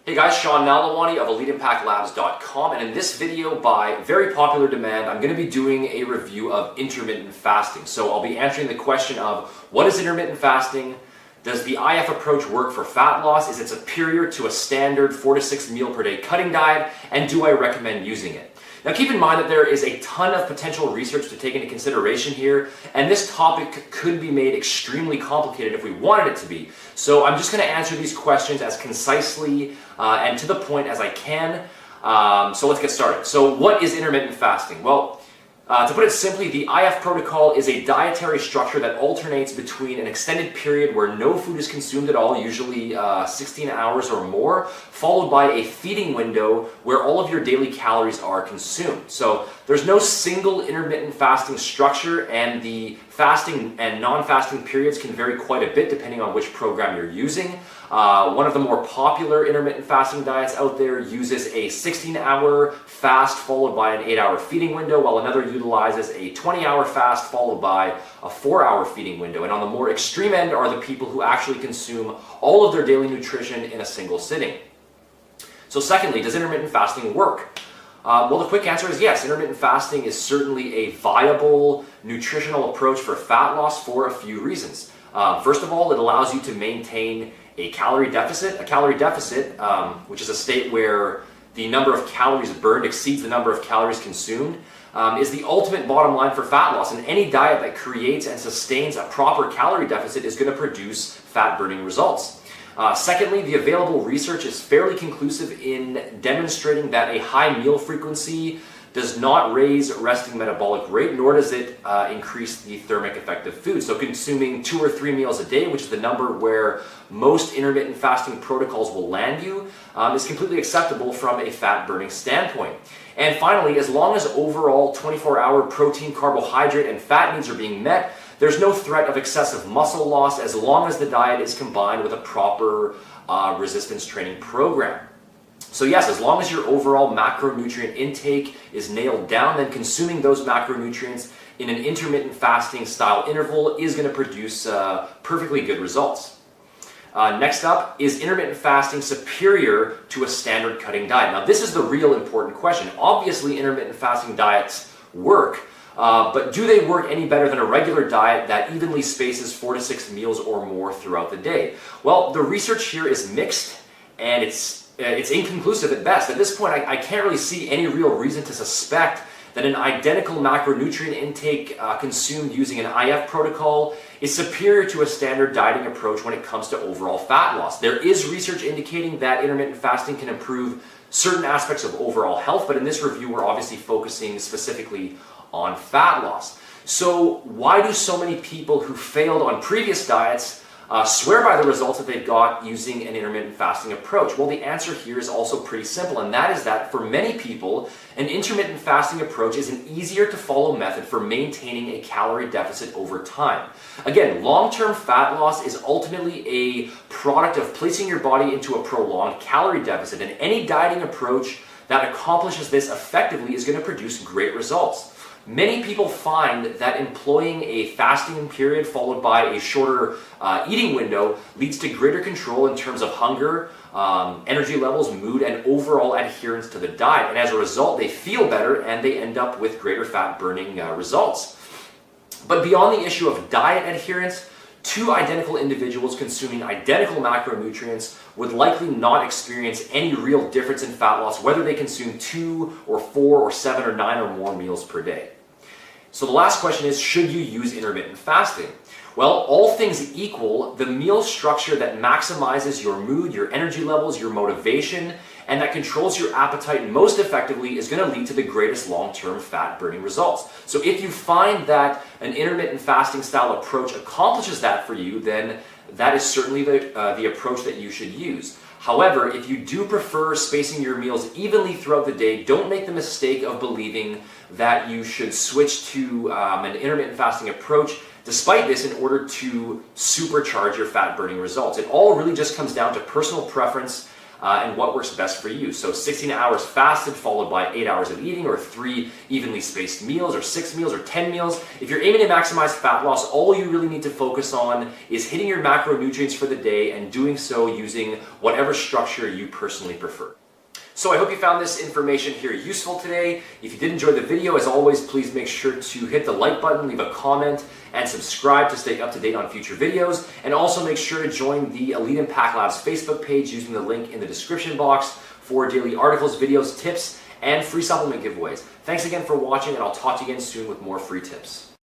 Hey guys, Sean Nalawani of EliteImpactLabs.com, and in this video, by very popular demand, I'm going to be doing a review of intermittent fasting. So I'll be answering the question of what is intermittent fasting? Does the IF approach work for fat loss? Is it superior to a standard 4 to 6 meal per day cutting diet? And do I recommend using it? Now keep in mind that there is a ton of potential research to take into consideration here, and this topic could be made extremely complicated if we wanted it to be. So I'm just going to answer these questions as concisely and to the point as I can. So let's get started. So what is intermittent fasting? Well, to put it simply, the IF protocol is a dietary structure that alternates between an extended period where no food is consumed at all, usually 16 hours or more, followed by a feeding window where all of your daily calories are consumed. So there's no single intermittent fasting structure, and the fasting and non-fasting periods can vary quite a bit depending on which program you're using. One of the more popular intermittent fasting diets out there uses a 16-hour fast followed by an 8-hour feeding window, while another utilizes a 20-hour fast followed by a 4-hour feeding window. And on the more extreme end are the people who actually consume all of their daily nutrition in a single sitting. So secondly, does intermittent fasting work? Well, the quick answer is yes. Intermittent fasting is certainly a viable nutritional approach for fat loss for a few reasons. First of all, it allows you to maintain a calorie deficit. A calorie deficit, which is a state where the number of calories burned exceeds the number of calories consumed, is the ultimate bottom line for fat loss. And any diet that creates and sustains a proper calorie deficit is going to produce fat-burning results. Secondly, the available research is fairly conclusive in demonstrating that a high meal frequency does not raise resting metabolic rate, nor does it increase the thermic effect of food. So consuming 2 or 3 meals a day, which is the number where most intermittent fasting protocols will land you, is completely acceptable from a fat-burning standpoint. And finally, as long as overall 24-hour protein, carbohydrate, and fat needs are being met, there's no threat of excessive muscle loss as long as the diet is combined with a proper resistance training program. So yes, as long as your overall macronutrient intake is nailed down, then consuming those macronutrients in an intermittent fasting style interval is going to produce perfectly good results. Next up, is intermittent fasting superior to a standard cutting diet? Now this is the real important question. Obviously intermittent fasting diets work, but do they work any better than a regular diet that evenly spaces 4 to 6 meals or more throughout the day? Well, the research here is mixed, and it's inconclusive at best. At this point, I can't really see any real reason to suspect that an identical macronutrient intake consumed using an IF protocol is superior to a standard dieting approach when it comes to overall fat loss. There is research indicating that intermittent fasting can improve certain aspects of overall health, but in this review, we're obviously focusing specifically on fat loss. So why do so many people who failed on previous diets swear by the results that they've got using an intermittent fasting approach? Well, the answer here is also pretty simple, and that is that for many people, an intermittent fasting approach is an easier to follow method for maintaining a calorie deficit over time. Again, long-term fat loss is ultimately a product of placing your body into a prolonged calorie deficit, and any dieting approach that accomplishes this effectively is going to produce great results. Many people find that employing a fasting period followed by a shorter eating window leads to greater control in terms of hunger, energy levels, mood, and overall adherence to the diet. And as a result, they feel better and they end up with greater fat-burning results. But beyond the issue of diet adherence, 2 identical individuals consuming identical macronutrients would likely not experience any real difference in fat loss, whether they consume 2 or 4 or 7 or 9 or more meals per day. So the last question is, should you use intermittent fasting? Well, all things equal, the meal structure that maximizes your mood, your energy levels, your motivation, and that controls your appetite most effectively is going to lead to the greatest long-term fat-burning results. So if you find that an intermittent fasting style approach accomplishes that for you, then that is certainly the approach that you should use. However, if you do prefer spacing your meals evenly throughout the day, don't make the mistake of believing that you should switch to an intermittent fasting approach despite this in order to supercharge your fat-burning results. It all really just comes down to personal preference and what works best for you. So 16 hours fasted followed by 8 hours of eating, or 3 evenly spaced meals, or 6 meals, or 10 meals. If you're aiming to maximize fat loss, all you really need to focus on is hitting your macronutrients for the day and doing so using whatever structure you personally prefer. So I hope you found this information here useful today. If you did enjoy the video, as always, please make sure to hit the like button, leave a comment, and subscribe to stay up to date on future videos. And also make sure to join the Elite Impact Labs Facebook page using the link in the description box for daily articles, videos, tips, and free supplement giveaways. Thanks again for watching, and I'll talk to you again soon with more free tips.